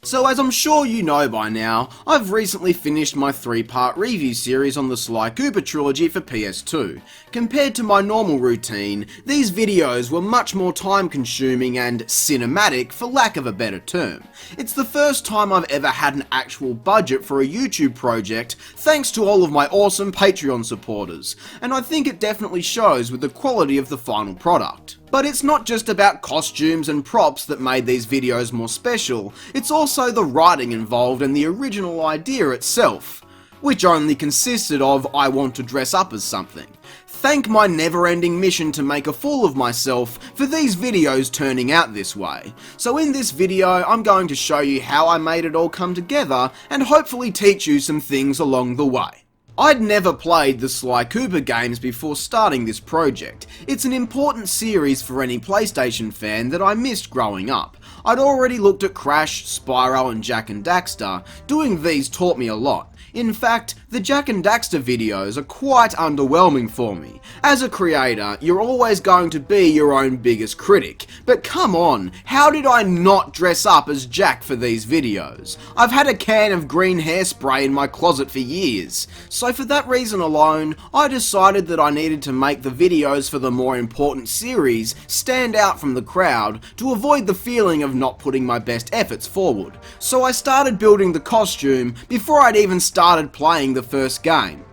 So as I'm sure you know by now, I've recently finished my 3-part review series on the Sly Cooper trilogy for PS2. Compared to my normal routine, these videos were much more time consuming and cinematic for lack of a better term. It's the first time I've ever had an actual budget for a YouTube project thanks to all of my awesome Patreon supporters, and I think it definitely shows with the quality of the final product. But it's not just about costumes and props that made these videos more special, it's also the writing involved and the original idea itself, which only consisted of I want to dress up as something. Thank my never-ending mission to make a fool of myself for these videos turning out this way. So in this video, I'm going to show you how I made it all come together and hopefully teach you some things along the way. I'd never played the Sly Cooper games before starting this project. It's an important series for any PlayStation fan that I missed growing up. I'd already looked at Crash, Spyro and Jak and Daxter. Doing these taught me a lot. In fact, the Jak and Daxter videos are quite underwhelming for me. As a creator, you're always going to be your own biggest critic. But come on, how did I not dress up as Jak for these videos? I've had a can of green hairspray in my closet for years. So for that reason alone, I decided that I needed to make the videos for the more important series stand out from the crowd to avoid the feeling of not putting my best efforts forward. So I started building the costume before I'd even started playing the first game.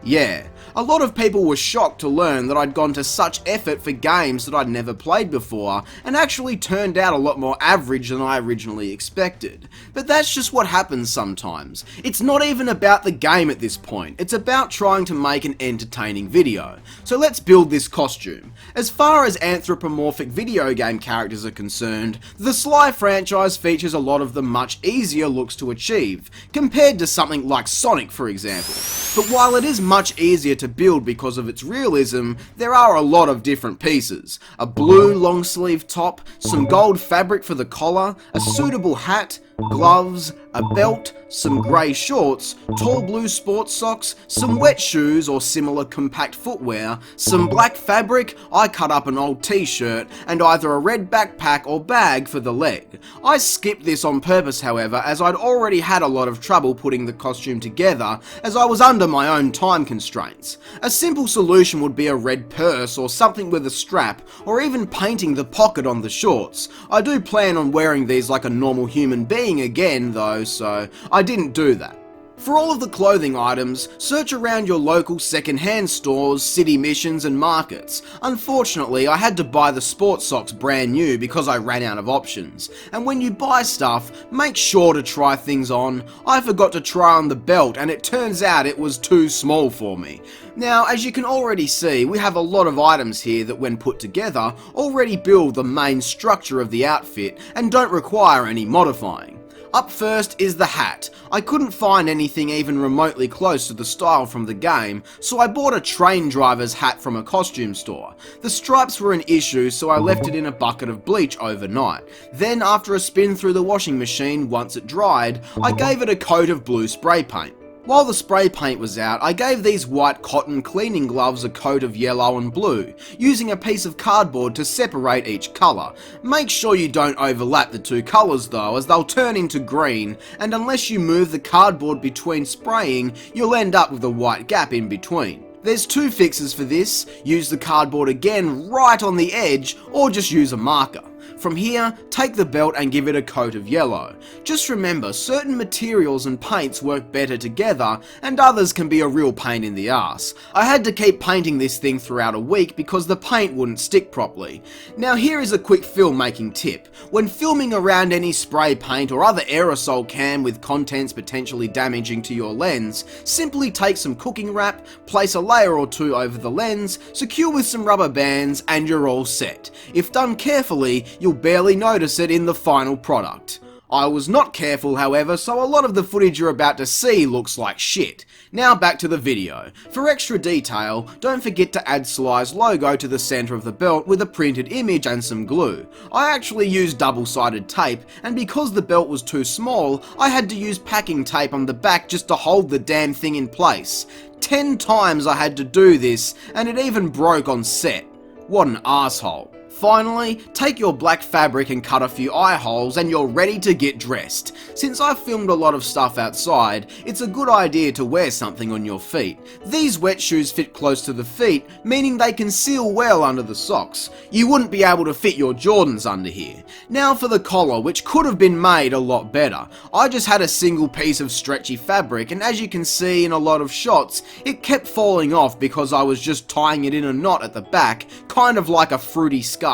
Yeah, a lot of people were shocked to learn that I'd gone to such effort for games that I'd never played before, and actually turned out a lot more average than I originally expected. But that's just what happens sometimes. It's not even about the game at this point, it's about trying to make an entertaining video. So let's build this costume. As far as anthropomorphic video game characters are concerned, the Sly franchise features a lot of the much easier looks to achieve, compared to something like Sonic for example. But while it is much easier to build because of its realism, there are a lot of different pieces. A blue long sleeve top, some gold fabric for the collar, a suitable hat, gloves, a belt, some grey shorts, tall blue sports socks, some wet shoes or similar compact footwear, some black fabric, I cut up an old t-shirt, and either a red backpack or bag for the leg. I skipped this on purpose however, as I'd already had a lot of trouble putting the costume together as I was under my own time constraints. A simple solution would be a red purse or something with a strap, or even painting the pocket on the shorts. I do plan on wearing these like a normal human being again though, so I didn't do that. For all of the clothing items, search around your local second-hand stores, city missions and markets. Unfortunately, I had to buy the sports socks brand new because I ran out of options. And when you buy stuff, make sure to try things on. I forgot to try on the belt and it turns out it was too small for me. Now, as you can already see, we have a lot of items here that when put together, already build the main structure of the outfit and don't require any modifying. Up first is the hat. I couldn't find anything even remotely close to the style from the game, so I bought a train driver's hat from a costume store. The stripes were an issue, so I left it in a bucket of bleach overnight. Then, after a spin through the washing machine once it dried, I gave it a coat of blue spray paint. While the spray paint was out, I gave these white cotton cleaning gloves a coat of yellow and blue, using a piece of cardboard to separate each colour. Make sure you don't overlap the two colours though, as they'll turn into green, and unless you move the cardboard between spraying, you'll end up with a white gap in between. There's two fixes for this: use the cardboard again right on the edge, or just use a marker. From here, take the belt and give it a coat of yellow. Just remember, certain materials and paints work better together, and others can be a real pain in the ass. I had to keep painting this thing throughout a week because the paint wouldn't stick properly. Now here is a quick filmmaking tip. When filming around any spray paint or other aerosol can with contents potentially damaging to your lens, simply take some cooking wrap, place a layer or two over the lens, secure with some rubber bands, and you're all set. If done carefully, you'll barely notice it in the final product. I was not careful however, so a lot of the footage you're about to see looks like shit. Now back to the video. For extra detail, don't forget to add Sly's logo to the centre of the belt with a printed image and some glue. I actually used double-sided tape, and because the belt was too small, I had to use packing tape on the back just to hold the damn thing in place. 10 times I had to do this, and it even broke on set. What an asshole. Finally, take your black fabric and cut a few eye holes and you're ready to get dressed. Since I've filmed a lot of stuff outside, it's a good idea to wear something on your feet. These wet shoes fit close to the feet, meaning they can seal well under the socks. You wouldn't be able to fit your Jordans under here. Now for the collar, which could have been made a lot better. I just had a single piece of stretchy fabric, and as you can see in a lot of shots, it kept falling off because I was just tying it in a knot at the back, kind of like a fruity scarf.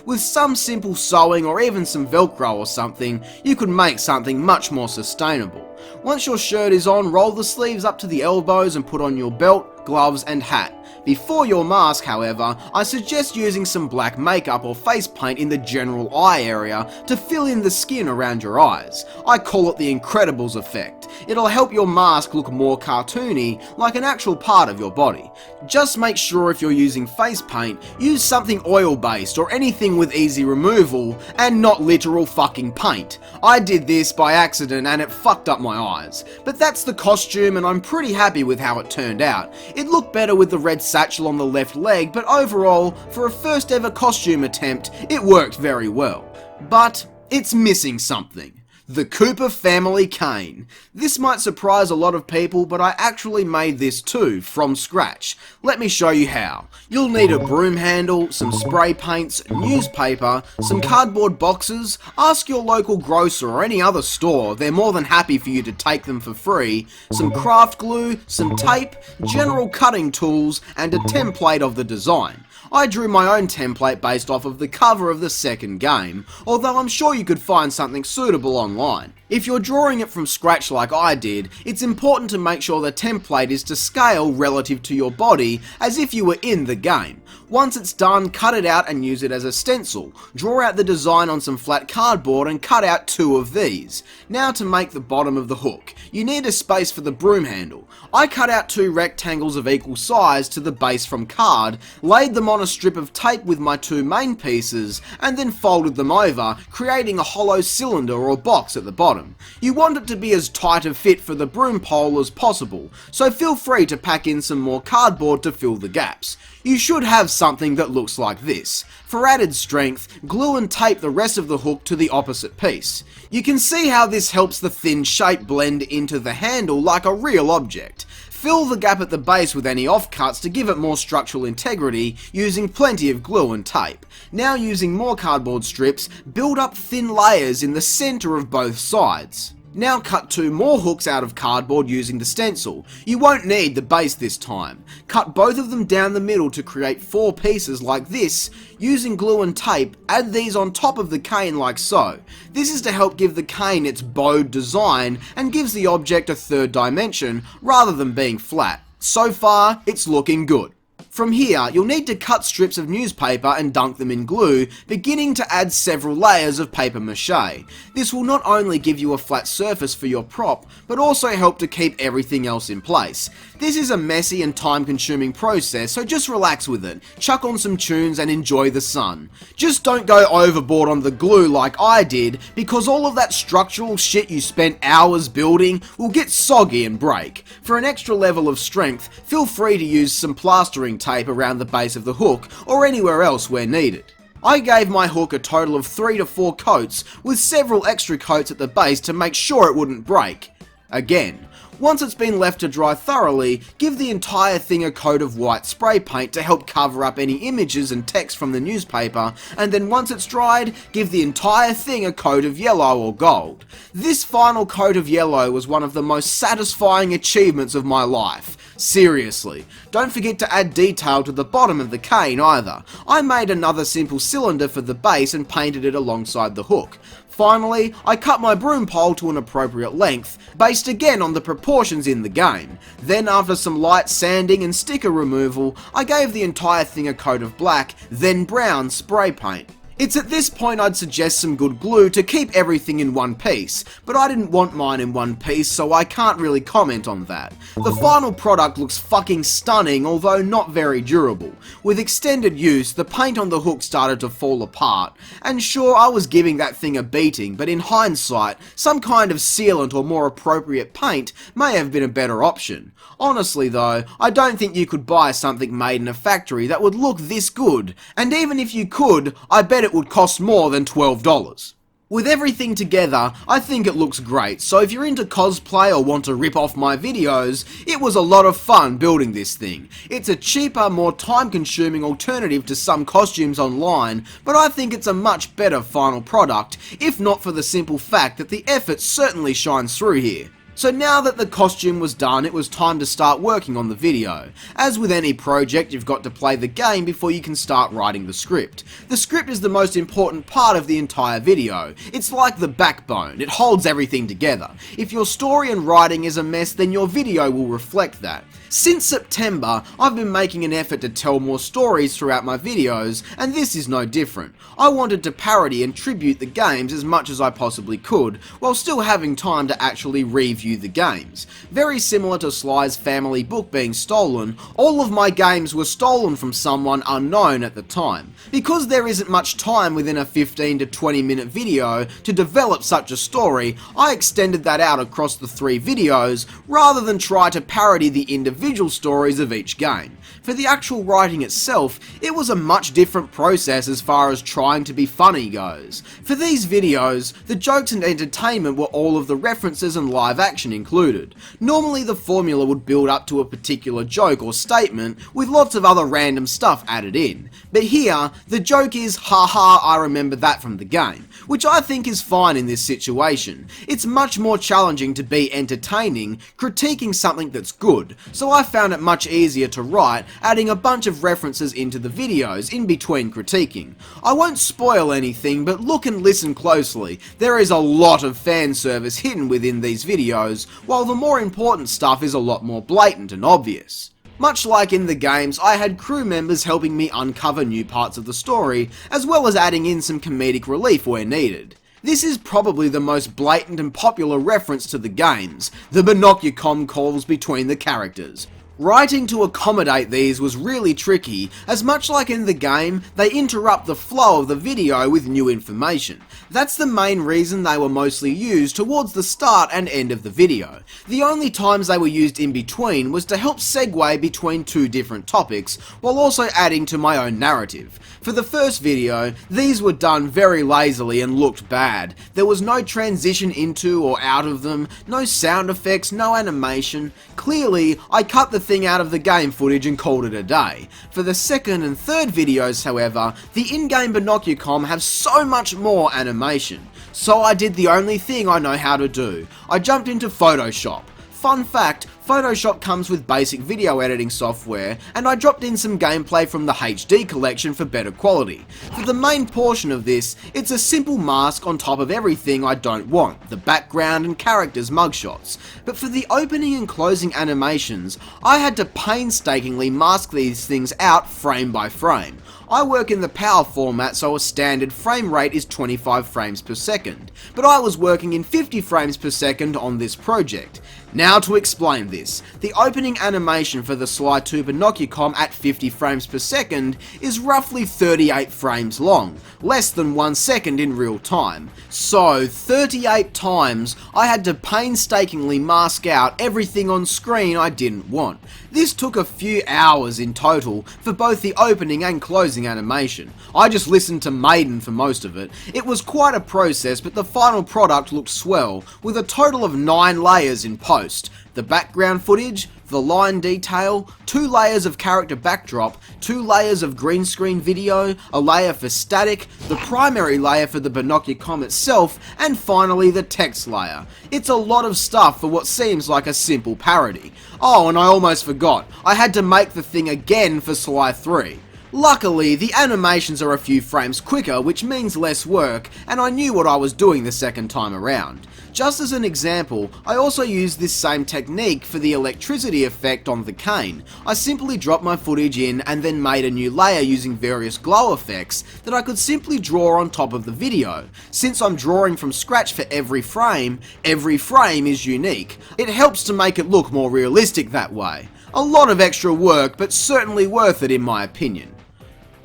With some simple sewing or even some velcro or something, you could make something much more sustainable. Once your shirt is on, roll the sleeves up to the elbows and put on your belt, gloves and hat. Before your mask, however, I suggest using some black makeup or face paint in the general eye area to fill in the skin around your eyes. I call it the Incredibles effect. It'll help your mask look more cartoony, like an actual part of your body. Just make sure if you're using face paint, use something oil-based or anything with easy removal, and not literal fucking paint. I did this by accident and it fucked up my eyes. But that's the costume and I'm pretty happy with how it turned out. It looked better with the red satchel on the left leg, but overall, for a first ever costume attempt, it worked very well. But it's missing something. The Cooper family cane. This might surprise a lot of people, but I actually made this too, from scratch. Let me show you how. You'll need a broom handle, some spray paints, newspaper, some cardboard boxes, ask your local grocer or any other store, they're more than happy for you to take them for free, some craft glue, some tape, general cutting tools, and a template of the design. I drew my own template based off of the cover of the second game, although I'm sure you could find something suitable online. If you're drawing it from scratch like I did, it's important to make sure the template is to scale relative to your body as if you were in the game. Once it's done, cut it out and use it as a stencil. Draw out the design on some flat cardboard and cut out 2 of these. Now to make the bottom of the hook. You need a space for the broom handle. I cut out 2 rectangles of equal size to the base from card, laid them on a strip of tape with my 2 main pieces, and then folded them over, creating a hollow cylinder or box at the bottom. You want it to be as tight a fit for the broom pole as possible, so feel free to pack in some more cardboard to fill the gaps. You should have something that looks like this. For added strength, glue and tape the rest of the hook to the opposite piece. You can see how this helps the thin shape blend into the handle like a real object. Fill the gap at the base with any offcuts to give it more structural integrity, using plenty of glue and tape. Now using more cardboard strips, build up thin layers in the center of both sides. Now cut 2 more hooks out of cardboard using the stencil. You won't need the base this time. Cut both of them down the middle to create 4 pieces like this. Using glue and tape, add these on top of the cane like so. This is to help give the cane its bowed design and gives the object a 3rd dimension rather than being flat. So far, it's looking good. From here, you'll need to cut strips of newspaper and dunk them in glue, beginning to add several layers of paper mache. This will not only give you a flat surface for your prop, but also help to keep everything else in place. This is a messy and time-consuming process, so just relax with it, chuck on some tunes and enjoy the sun. Just don't go overboard on the glue like I did, because all of that structural shit you spent hours building will get soggy and break. For an extra level of strength, feel free to use some plastering tape around the base of the hook, or anywhere else where needed. I gave my hook a total of 3 to 4 coats, with several extra coats at the base to make sure it wouldn't break. Again, once it's been left to dry thoroughly, give the entire thing a coat of white spray paint to help cover up any images and text from the newspaper, and then once it's dried, give the entire thing a coat of yellow or gold. This final coat of yellow was one of the most satisfying achievements of my life. Seriously. Don't forget to add detail to the bottom of the cane either. I made another simple cylinder for the base and painted it alongside the hook. Finally, I cut my broom pole to an appropriate length, based again on the proportions in the game. Then after some light sanding and sticker removal, I gave the entire thing a coat of black, then brown spray paint. It's at this point I'd suggest some good glue to keep everything in one piece, but I didn't want mine in one piece, so I can't really comment on that. The final product looks fucking stunning, although not very durable. With extended use, the paint on the hook started to fall apart, and sure, I was giving that thing a beating, but in hindsight, some kind of sealant or more appropriate paint may have been a better option. Honestly though, I don't think you could buy something made in a factory that would look this good, and even if you could, I bet it would cost more than $12. With everything together, I think it looks great, so if you're into cosplay or want to rip off my videos, it was a lot of fun building this thing. It's a cheaper, more time-consuming alternative to some costumes online, but I think it's a much better final product, if not for the simple fact that the effort certainly shines through here. So now that the costume was done, it was time to start working on the video. As with any project, you've got to play the game before you can start writing the script. The script is the most important part of the entire video. It's like the backbone, it holds everything together. If your story and writing is a mess, then your video will reflect that. Since September, I've been making an effort to tell more stories throughout my videos, and this is no different. I wanted to parody and tribute the games as much as I possibly could, while still having time to actually review the games. Very similar to Sly's family book being stolen, all of my games were stolen from someone unknown at the time. Because there isn't much time within a 15 to 20 minute video to develop such a story, I extended that out across the 3 videos, rather than try to parody the individual stories of each game. For the actual writing itself, it was a much different process as far as trying to be funny goes. For these videos, the jokes and entertainment were all of the references and live action included. Normally the formula would build up to a particular joke or statement, with lots of other random stuff added in. But here, the joke is, haha, I remember that from the game, which I think is fine in this situation. It's much more challenging to be entertaining, critiquing something that's good, so I found it much easier to write, adding a bunch of references into the videos in between critiquing. I won't spoil anything, but look and listen closely. There is a lot of fan service hidden within these videos, while the more important stuff is a lot more blatant and obvious. Much like in the games, I had crew members helping me uncover new parts of the story, as well as adding in some comedic relief where needed. This is probably the most blatant and popular reference to the games, the binocucom calls between the characters. Writing to accommodate these was really tricky, as much like in the game, they interrupt the flow of the video with new information. That's the main reason they were mostly used towards the start and end of the video. The only times they were used in between was to help segue between 2 different topics, while also adding to my own narrative. For the first video, these were done very lazily and looked bad. There was no transition into or out of them, no sound effects, no animation. Clearly, I cut the thing out of the game footage and called it a day. For the second and third videos, however, the in-game binocucom have so much more animation. So I did the only thing I know how to do. I jumped into Photoshop. Fun fact, Photoshop comes with basic video editing software, and I dropped in some gameplay from the HD collection for better quality. For the main portion of this, it's a simple mask on top of everything I don't want, the background and characters' mugshots. But for the opening and closing animations, I had to painstakingly mask these things out frame by frame. I work in the PAL format, so a standard frame rate is 25 frames per second, but I was working in 50 frames per second on this project. Now to explain this, the opening animation for the Sly 2 binocucom at 50 frames per second is roughly 38 frames long, less than 1 second in real time. So 38 times I had to painstakingly mask out everything on screen I didn't want. This took a few hours in total for both the opening and closing animation. I just listened to Maiden for most of it. It was quite a process, but the final product looked swell, with a total of 9 layers in post. The background footage, the line detail, 2 layers of character backdrop, 2 layers of green screen video, a layer for static, the primary layer for the binocucom itself, and finally the text layer. It's a lot of stuff for what seems like a simple parody. Oh, and I almost forgot, I had to make the thing again for Sly 3. Luckily, the animations are a few frames quicker, which means less work, and I knew what I was doing the second time around. Just as an example, I also used this same technique for the electricity effect on the cane. I simply dropped my footage in and then made a new layer using various glow effects that I could simply draw on top of the video. Since I'm drawing from scratch for every frame is unique. It helps to make it look more realistic that way. A lot of extra work, but certainly worth it in my opinion.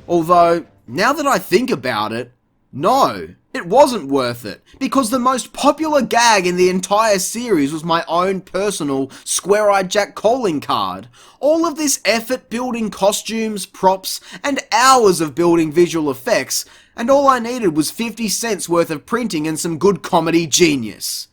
Although, now that I think about it, no, it wasn't worth it, because the most popular gag in the entire series was my own personal Square-Eyed Jack calling card. All of this effort building costumes, props, and hours of building visual effects, and all I needed was 50 cents worth of printing and some good comedy genius.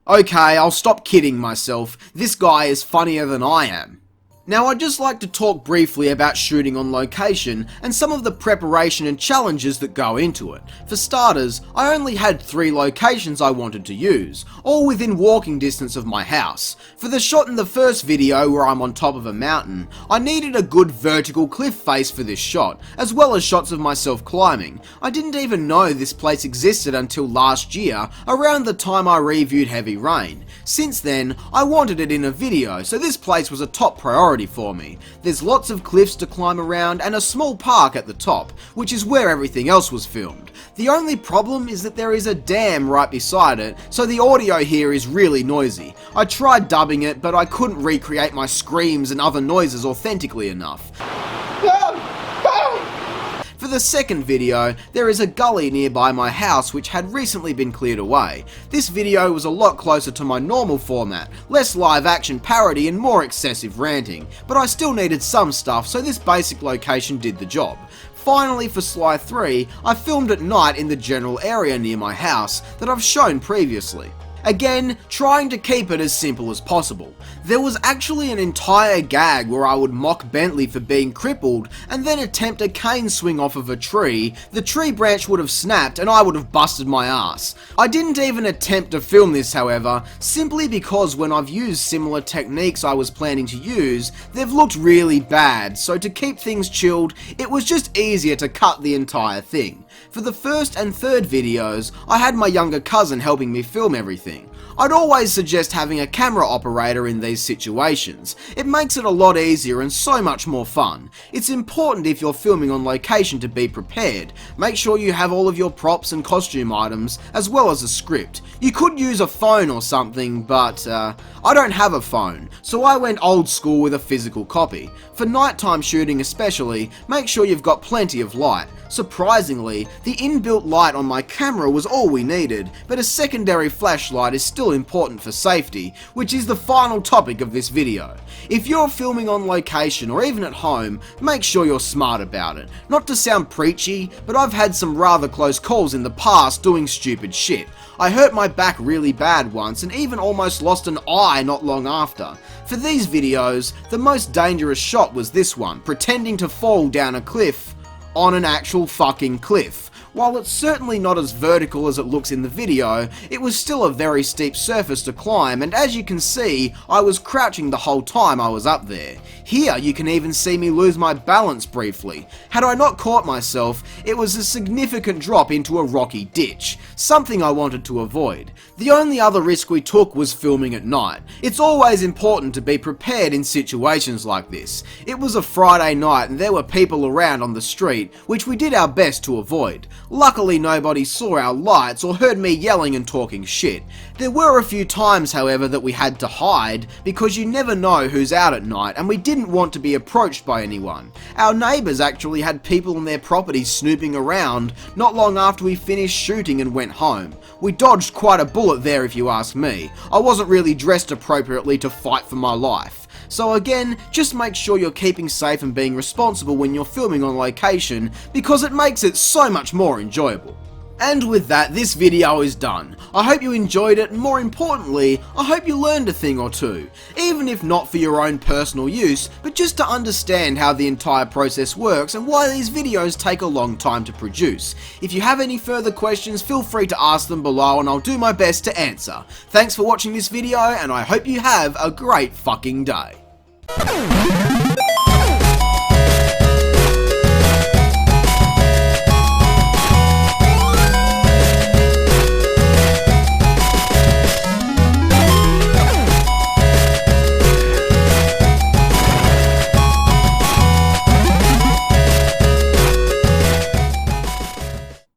Okay, I'll stop kidding myself, this guy is funnier than I am. Now I'd just like to talk briefly about shooting on location and some of the preparation and challenges that go into it. For starters, I only had 3 locations I wanted to use, all within walking distance of my house. For the shot in the first video where I'm on top of a mountain, I needed a good vertical cliff face for this shot, as well as shots of myself climbing. I didn't even know this place existed until last year, around the time I reviewed Heavy Rain. Since then, I wanted it in a video, so this place was a top priority for me. There's lots of cliffs to climb around and a small park at the top, which is where everything else was filmed. The only problem is that there is a dam right beside it, so the audio here is really noisy. I tried dubbing it, but I couldn't recreate my screams and other noises authentically enough. For the second video, there is a gully nearby my house which had recently been cleared away. This video was a lot closer to my normal format, less live action parody and more excessive ranting, but I still needed some stuff, so this basic location did the job. Finally, for Sly 3, I filmed at night in the general area near my house that I've shown previously. Again, trying to keep it as simple as possible. There was actually an entire gag where I would mock Bentley for being crippled and then attempt a cane swing off of a tree. The tree branch would have snapped and I would have busted my ass. I didn't even attempt to film this, however, simply because when I've used similar techniques I was planning to use, they've looked really bad, so to keep things chilled, it was just easier to cut the entire thing. For the first and third videos, I had my younger cousin helping me film everything. I'd always suggest having a camera operator in these situations. It makes it a lot easier and so much more fun. It's important if you're filming on location to be prepared. Make sure you have all of your props and costume items, as well as a script. You could use a phone or something, but I don't have a phone, so I went old school with a physical copy. For nighttime shooting especially, make sure you've got plenty of light. Surprisingly, the inbuilt light on my camera was all we needed, but a secondary flashlight is still important for safety, which is the final topic of this video. If you're filming on location or even at home, make sure you're smart about it. Not to sound preachy, but I've had some rather close calls in the past doing stupid shit. I hurt my back really bad once and even almost lost an eye not long after. For these videos, the most dangerous shot was this one, pretending to fall down a cliff on an actual fucking cliff. While it's certainly not as vertical as it looks in the video, it was still a very steep surface to climb, and as you can see, I was crouching the whole time I was up there. Here you can even see me lose my balance briefly. Had I not caught myself, it was a significant drop into a rocky ditch, something I wanted to avoid. The only other risk we took was filming at night. It's always important to be prepared in situations like this. It was a Friday night and there were people around on the street, which we did our best to avoid. Luckily nobody saw our lights or heard me yelling and talking shit. There were a few times, however, that we had to hide, because you never know who's out at night and we didn't want to be approached by anyone. Our neighbours actually had people on their property snooping around not long after we finished shooting and went home. We dodged quite a bullet there if you ask me. I wasn't really dressed appropriately to fight for my life. So again, just make sure you're keeping safe and being responsible when you're filming on location, because it makes it so much more enjoyable. And with that, this video is done. I hope you enjoyed it, and more importantly, I hope you learned a thing or two. Even if not for your own personal use, but just to understand how the entire process works and why these videos take a long time to produce. If you have any further questions, feel free to ask them below and I'll do my best to answer. Thanks for watching this video, and I hope you have a great fucking day.